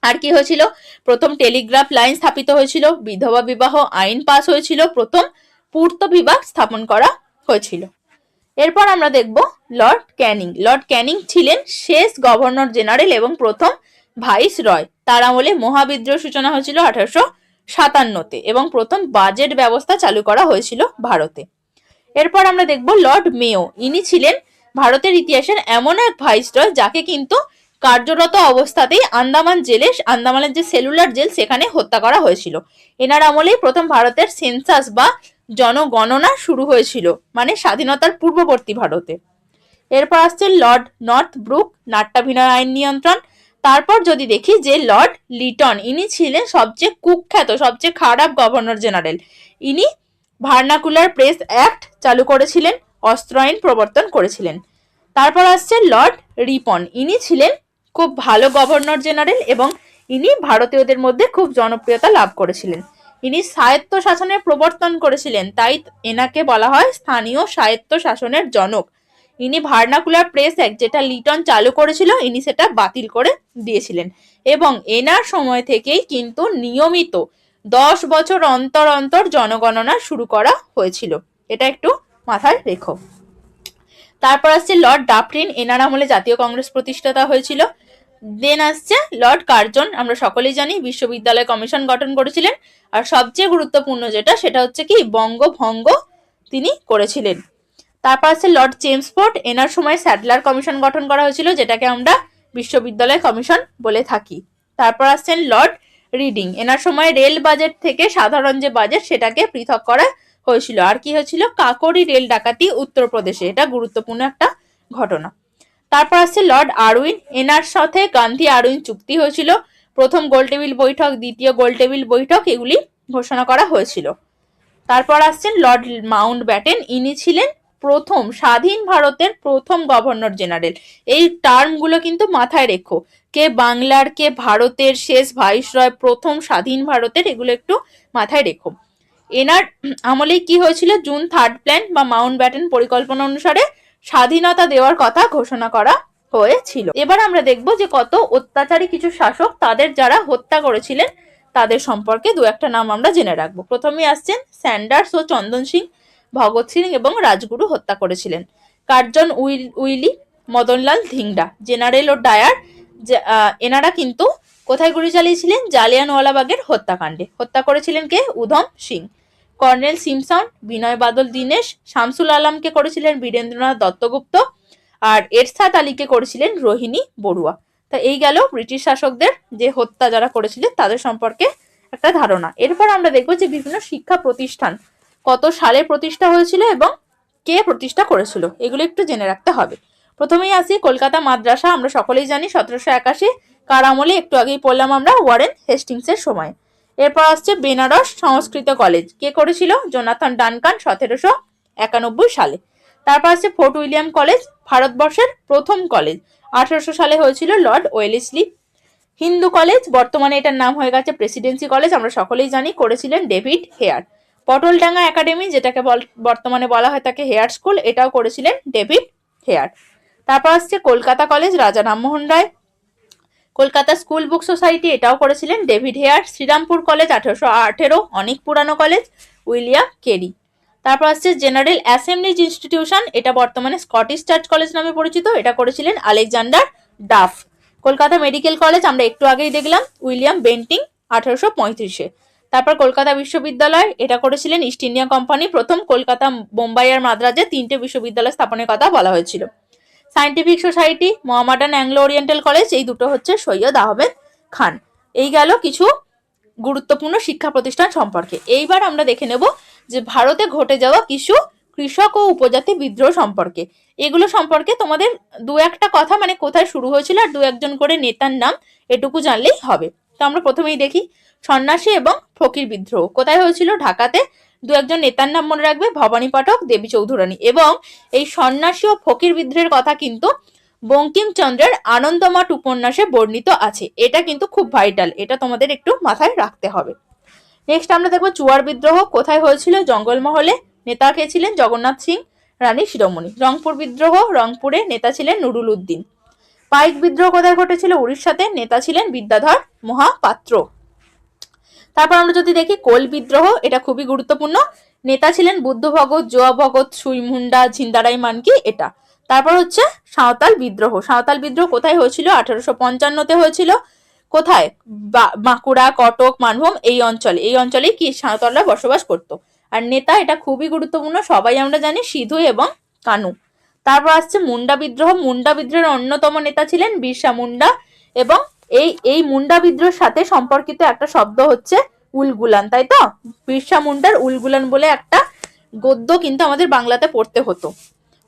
আর কি হয়েছিল, প্রথম টেলিগ্রাফ লাইন স্থাপিত হয়েছিল, বিধবা বিবাহ আইন পাস হয়েছিল, প্রথম পূর্ত বিভাগ স্থাপন করা হয়েছিল। এরপর আমরা দেখব লর্ড ক্যানিং। লর্ড ক্যানিং ছিলেন শেষ গভর্নর জেনারেল এবং প্রথম ভাইস রয়। তার আমলে মহাবিদ্রোহ সূচনা হয়েছিল 1857-তে এবং প্রথম বাজেট ব্যবস্থা চালু করা হয়েছিল ভারতে। এরপর আমরা দেখব লর্ড মেয়ো, ইনি ছিলেন ভারতের ইতিহাসের এমন এক ভাইসরয় যাকে কিন্তু কার্যরত অবস্থাতেই আন্দামান জেলে, আন্দামানের যে সেলুলার জেল সেখানে হত্যা করা হয়েছিল। এনার আমলেই প্রথম ভারতের সেন্সাস বা জনগণনা শুরু হয়েছিল, মানে স্বাধীনতার পূর্ববর্তী ভারতে। এরপর আসছে লর্ড নর্থ ব্রুক, নাট্যাভিনয় আইন নিয়ন্ত্রণ। তারপর যদি দেখি যে লর্ড লিটন, ইনি ছিলেন সবচেয়ে কুখ্যাত, সবচেয়ে খারাপ গভর্নর জেনারেল। ইনি ভার্নাকুলার প্রেস অ্যাক্ট চালু করেছিলেন, অস্ত্র আইন প্রবর্তন করেছিলেন। তারপর আসছে লর্ড রিপন, ইনি ছিলেন খুব ভালো গভর্নর জেনারেল এবং ইনি ভারতীয়দের মধ্যে খুব জনপ্রিয়তা লাভ করেছিলেন। ইনি স্বায়ত্ত শাসনের প্রবর্তন করেছিলেন, তাই এনাকে বলা হয় স্থানীয় স্বায়ত্ত শাসনের জনক। ইনি ভার্নাকুলার প্রেস অ্যাক্ট যেটা লিটন চালু করেছিল ইনি সেটা বাতিল করে দিয়েছিলেন, এবং এনার সময় থেকেই কিন্তু নিয়মিত 10 বছর অন্তর অন্তর জনগণনা শুরু করা হয়েছিল। এটা একটু মাথায় রেখো। তারপর আসছে লর্ড ডাফরিন, এনার আমলে জাতীয় কংগ্রেস প্রতিষ্ঠাতা হয়েছিল। দেন আসছে লর্ড কার্জন, আমরা সকলেই জানি বিশ্ববিদ্যালয় কমিশন গঠন করেছিলেন। আর সবচেয়ে গুরুত্বপূর্ণ যেটা সেটা হচ্ছে কি বঙ্গভঙ্গ তিনি করেছিলেন। তারপর আছে লর্ড চেমসফোর্ড, এনার সময় স্যাডলার কমিশন গঠন করা হয়েছিল যেটাকে আমরা বিশ্ববিদ্যালয় কমিশন বলে থাকি। তারপর আসছেন লর্ড রিডিং, এনার সময় রেল বাজেট থেকে সাধারণ যে বাজেট সেটাকে পৃথক করা হয়েছিল। আর কি হয়েছিল? কাকরি রেল ডাকাতি উত্তরপ্রদেশে, এটা গুরুত্বপূর্ণ একটা ঘটনা। তারপর আসছে লর্ড আরউইন, এনার সাথে গান্ধী আরউইন চুক্তি হয়েছিল। প্রথম গোলটেবিল বৈঠক, দ্বিতীয় গোলটেবিল বৈঠক এগুলি ঘোষণা করা হয়েছিল। তারপর আসছেন লর্ড মাউন্ট ব্যাটেন, ইনি ছিলেন প্রথম স্বাধীন ভারতের প্রথম গভর্নর জেনারেল। এই টার্মগুলো কিন্তু মাথায় রেখো, কে বাংলার কে ভারতের শেষ ভাইসরয়, প্রথম স্বাধীন ভারতের, এগুলো একটু মাথায় রেখো। এনার আমলেই কি হয়েছিল? জুন 3rd প্ল্যান বা মাউন্ট ব্যাটেন পরিকল্পনা অনুসারে স্বাধীনতা দেওয়ার কথা ঘোষণা করা হয়েছিল। এবার আমরা দেখব যে কত অত্যাচারী কিছু শাসক তাদের যারা হত্যা করেছিলেন তাদের সম্পর্কে দু একটা নাম আমরা জেনে রাখবো। প্রথমে আসছেন স্যান্ডার্স ও চন্দন সিং, ভগৎ সিং এবং রাজগুরু হত্যা করেছিলেন। কার্জন উইলি, মদনলাল ধিংডা, জেনারেল ও ডায়ার, এনারা কিন্তু কোথায় গুলি চালিয়েছিলেন? জালিয়ানওয়ালাবাগের হত্যাকাণ্ডে। হত্যা করেছিলেন কে? উধম সিং। কর্নেল সিমসন, বিনয় বাদল দীনেশ, শামসুল আলমকে করেছিলেন বীরেন্দ্রনাথ দত্তগুপ্ত, আর এরশাদ আলীকে করেছিলেন রোহিণী বড়ুয়া। তা এই গেল ব্রিটিশ শাসকদের যে হত্যা যারা করেছিলেন তাদের সম্পর্কে একটা ধারণা। এরপর আমরা দেখবো যে বিভিন্ন শিক্ষা প্রতিষ্ঠান কত সালে প্রতিষ্ঠা হয়েছিল এবং কে প্রতিষ্ঠা করেছিল, এগুলো একটু জেনে রাখতে হবে। প্রথমেই আসি কলকাতা মাদ্রাসা, আমরা সকলেই জানি 1781, কার আমলে? একটু আগেই পড়লাম আমরা, ওয়ারেন হেস্টিংসের সময়। এরপর আসছে বেনারস সংস্কৃত কলেজ, কে করেছিল? জোনাথন ডানকান, 1791 সালে। তারপর আসছে ফোর্ট উইলিয়াম কলেজ, ভারতবর্ষের প্রথম কলেজ, 1800 সালে হয়েছিল লর্ড ওয়েলেসলি। হিন্দু কলেজ, বর্তমানে এটার নাম হয়ে গেছে প্রেসিডেন্সি কলেজ, আমরা সকলেই জানি, করেছিলেন ডেভিড হেয়ার। পটলডাঙ্গা একাডেমি, যেটাকে বর্তমানে বলা হয় তাকে হেয়ার স্কুল, এটাও করেছিলেন ডেভিড হেয়ার। তারপর আসছে কলকাতা কলেজ, রাজা Rammohan Roy. Kolkata school book society, এটাও করেছিলেন ডেভিড হেয়ার। শ্রীরামপুর কলেজ 1818, অনেক পুরানো কলেজ, উইলিয়াম কেরি। তারপর আসছে জেনারেল অ্যাসেম্বলিজ ইনস্টিটিউশন, এটা বর্তমানে স্কটিশ চার্চ কলেজ নামে পরিচিত, এটা করেছিলেন Alexander Duff. Kolkata medical college আমরা একটু আগেই দেখলাম, উইলিয়াম বেন্টিং, 1835-এ। তারপর কলকাতা বিশ্ববিদ্যালয়, এটা করেছিলেন ইস্ট ইন্ডিয়া কোম্পানি। প্রথম কলকাতা, বোম্বাই আর মাদ্রাজে 3টে বিশ্ববিদ্যালয় স্থাপনের কথা বলা হয়েছিল। Scientific society, Mohammedan Anglo oriental college, এই দুটো হচ্ছে সৈয়দ আহমেদ খান। এই গেল কিছু গুরুত্বপূর্ণ শিক্ষা প্রতিষ্ঠান সম্পর্কে। এইবার আমরা দেখে নেব যে ভারতে ঘটে যাওয়া কিছু কৃষক ও উপজাতি বিদ্রোহ সম্পর্কে। এগুলো সম্পর্কে তোমাদের দু একটা কথা, মানে কোথায় শুরু হয়েছিল আর দু একজন করে নেতার নাম এটুকু জানলেই হবে। তো আমরা প্রথমেই দেখি সন্ন্যাসী এবং ফকির বিদ্রোহ কোথায় হয়েছিল? ঢাকাতে। দু একজন নেতার নাম মনে রাখবে, ভবানী পাঠক, দেবী চৌধুরানী। এবং এই সন্ন্যাসী ও ফকির বিদ্রোহের কথা কিন্তু বঙ্কিমচন্দ্রের আনন্দমঠ উপন্যাসে বর্ণিত আছে। এটা কিন্তু খুব ভাইটাল, এটা তোমাদের একটু মাথায় রাখতে হবে। নেক্সট আমরা দেখবো চুয়ার বিদ্রোহ কোথায় হয়েছিল? জঙ্গলমহলে। নেতা কে ছিলেন? জগন্নাথ সিং, রানী শিরোমণি। রংপুর বিদ্রোহ, রংপুরে, নেতা ছিলেন নুরুল উদ্দিন। পাইক বিদ্রোহ কোথায় ঘটেছিল? উড়িষ্যাতে, নেতা ছিলেন বিদ্যাধর মহাপাত্র। তারপর আমরা যদি দেখি কোল বিদ্রোহ, এটা খুবই গুরুত্বপূর্ণ, নেতা ছিলেন বুদ্ধ ভগত, জোয়া ভগত, সুইমুন্ডা, ঝিন্দারাই মানকি, এটা। তারপর হচ্ছে সাঁওতাল বিদ্রোহ। সাঁওতাল বিদ্রোহ কোথায় হয়েছিল? 1855-তে হয়েছিল। কোথায়? বাঁকুড়া, কটক, মানভূম, এই অঞ্চলে কি সাঁওতালরা বসবাস করত। আর নেতা, এটা খুবই গুরুত্বপূর্ণ, সবাই আমরা জানি, সিধু এবং কানু। তারপর আসছে মুন্ডা বিদ্রোহ। মুন্ডা বিদ্রোহের অন্যতম নেতা ছিলেন বিরসা মুন্ডা, এবং এই মুন্ডা বিদ্রোহের সাথে সম্পর্কিত একটা শব্দ হচ্ছে উলগুলান, তাই তো? বিরসা মুন্ডার উলগুলান বলে একটা গদ্য কিন্তু আমাদের বাংলাতে পড়তে হতো।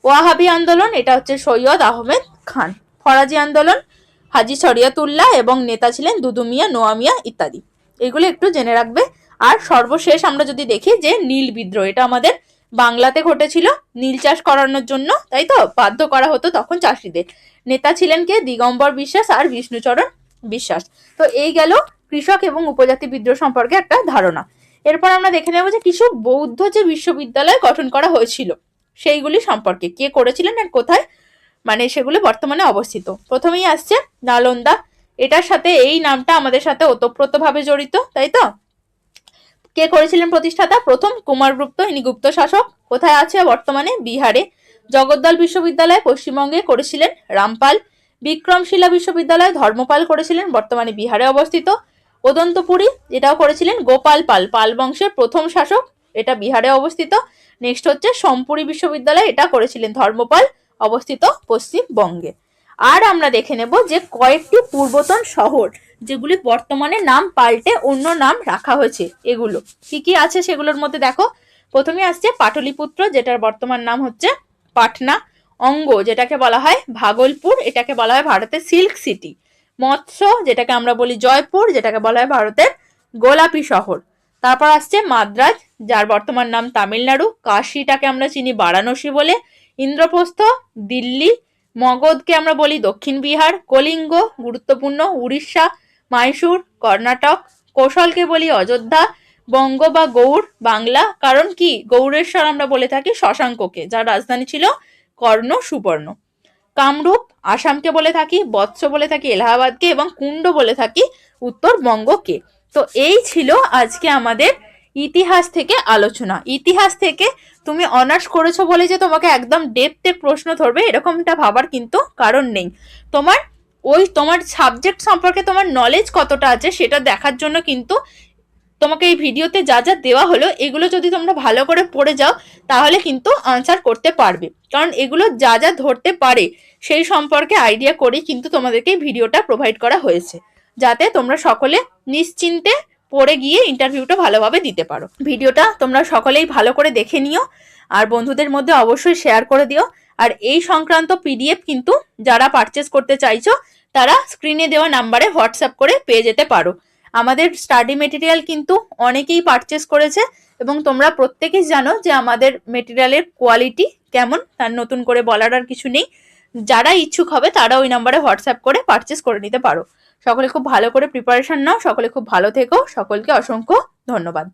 ওয়াহাবি আন্দোলন, এটা হচ্ছে সৈয়দ আহমেদ খান। ফরাজি আন্দোলন, হাজি শরিয়তুল্লাহ, এবং নেতা ছিলেন দুদু মিয়া, নোয়া মিয়া ইত্যাদি। এগুলো একটু জেনে রাখবে। আর সর্বশেষ আমরা যদি দেখি যে নীল বিদ্রোহ, এটা আমাদের বাংলাতে ঘটেছিল নীল চাষ করানোর জন্য, তাই তো? বাধ্য করা হতো তখন চাষিদের। নেতা ছিলেন কে? দিগম্বর বিশ্বাস আর বিষ্ণুচরণ বিশ্বাস। তো এই গেল কৃষক এবং উপজাতি বিদ্রোহ সম্পর্কে একটা ধারণা। এরপর আমরা দেখে নেব যে কিছু বৌদ্ধ যে বিশ্ববিদ্যালয় গঠন করা হয়েছিল সেইগুলি সম্পর্কে কে করেছিলেন আর কোথায় মানে সেগুলি বর্তমানে অবস্থিত। প্রথমেই আসছে নালন্দা, এটার সাথে এই নামটা আমাদের সাথে ওতপ্রোতভাবে জড়িত, তাই তো? কে করেছিলেন প্রতিষ্ঠাতা? প্রথম কুমারগুপ্ত, ইনি গুপ্ত শাসক। কোথায় আছে বর্তমানে? বিহারে। জগদ্দল বিশ্ববিদ্যালয় পশ্চিমবঙ্গে করেছিলেন রামপাল। বিক্রমশিলা বিশ্ববিদ্যালয় ধর্মপাল করেছিলেন, বর্তমানে বিহারে অবস্থিত। অদন্তপুরী, এটাও করেছিলেন গোপাল পাল, পাল বংশের প্রথম শাসক, এটা বিহারে অবস্থিত। নেক্সট হচ্ছে সোমপুরি বিশ্ববিদ্যালয়, এটা করেছিলেন ধর্মপাল, অবস্থিত পশ্চিমবঙ্গে। আর আমরা দেখে নেব যে কয়েকটি পূর্বতন শহর যেগুলি বর্তমানে নাম পাল্টে অন্য নাম রাখা হয়েছে, এগুলো কি কি আছে সেগুলোর মধ্যে দেখো। প্রথমে আসছে পাটলিপুত্র, যেটার বর্তমান নাম হচ্ছে পাটনা। অঙ্গ, যেটাকে বলা হয় ভাগলপুর, এটাকে বলা হয় ভারতের সিল্ক সিটি। মৎস্য, যেটাকে আমরা বলি জয়পুর, যেটাকে বলা হয় ভারতের গোলাপি শহর। তারপর আসছে মাদ্রাজ, যার বর্তমান নাম তামিলনাড়ু। কাশিটাকে আমরা চিনি বারাণসী বলে। ইন্দ্রপ্রস্থ দিল্লি। মগধকে আমরা বলি দক্ষিণ বিহার। কলিঙ্গ গুরুত্বপূর্ণ উড়িষ্যা। মাইসুর কর্ণাটক। কৌশলকে বলি অযোধ্যা। বঙ্গ বা গৌড় বাংলা, কারণ কি গৌড়েশ্বর আমরা বলে থাকি শশাঙ্ককে, যার রাজধানী ছিল কর্ণ সুবর্ণ। কামরূপ আসামকে বলে থাকি, বৎস বলে থাকি এলাহাবাদকে, এবং কুণ্ড বলে থাকি উত্তরবঙ্গকে। তো এই ছিল আজকে আমাদের ইতিহাস থেকে আলোচনা। ইতিহাস থেকে তুমি অনার্স করেছো বলে যে তোমাকে একদম ডেপথের প্রশ্ন ধরবে এরকমটা ভাবার কিন্তু কারণ নেই। তোমার সাবজেক্ট সম্পর্কে তোমার নলেজ কতটা আছে সেটা দেখার জন্য কিন্তু তোমাকে এই ভিডিওতে যা যা দেওয়া হলো এগুলো যদি তোমরা ভালো করে পড়ে যাও তাহলে কিন্তু আনসার করতে পারবে, কারণ এগুলো যা যা ধরতে পারে সেই সম্পর্কে আইডিয়া করে কিন্তু তোমাদেরকে ভিডিওটা প্রোভাইড করা হয়েছে, যাতে তোমরা সকলে নিশ্চিন্তে পড়ে গিয়ে ইন্টারভিউটা ভালোভাবে দিতে পারো। ভিডিওটা তোমরা সকলেই ভালো করে দেখে নিও আর বন্ধুদের মধ্যে অবশ্যই শেয়ার করে দিও। আর এই সংক্রান্ত পিডিএফ কিন্তু যারা পারচেস করতে চাইছো তারা স্ক্রিনে দেওয়া নাম্বারে হোয়াটসঅ্যাপ করে পেয়ে যেতে পারো। আমাদের স্টাডি মেটেরিয়াল কিন্তু অনেকেই পারচেস করেছে এবং তোমরা প্রত্যেকেই জানো যে আমাদের মেটেরিয়ালের কোয়ালিটি কেমন, তার নতুন করে বলার আর কিছু নেই। যারা ইচ্ছুক হবে তারা ওই নাম্বারে হোয়াটসঅ্যাপ করে পারচেস করে নিতে পারো। সকলে খুব ভালো করে প্রিপারেশন নাও, সকলে খুব ভালো থেকো, সকলকে অসংখ্য ধন্যবাদ।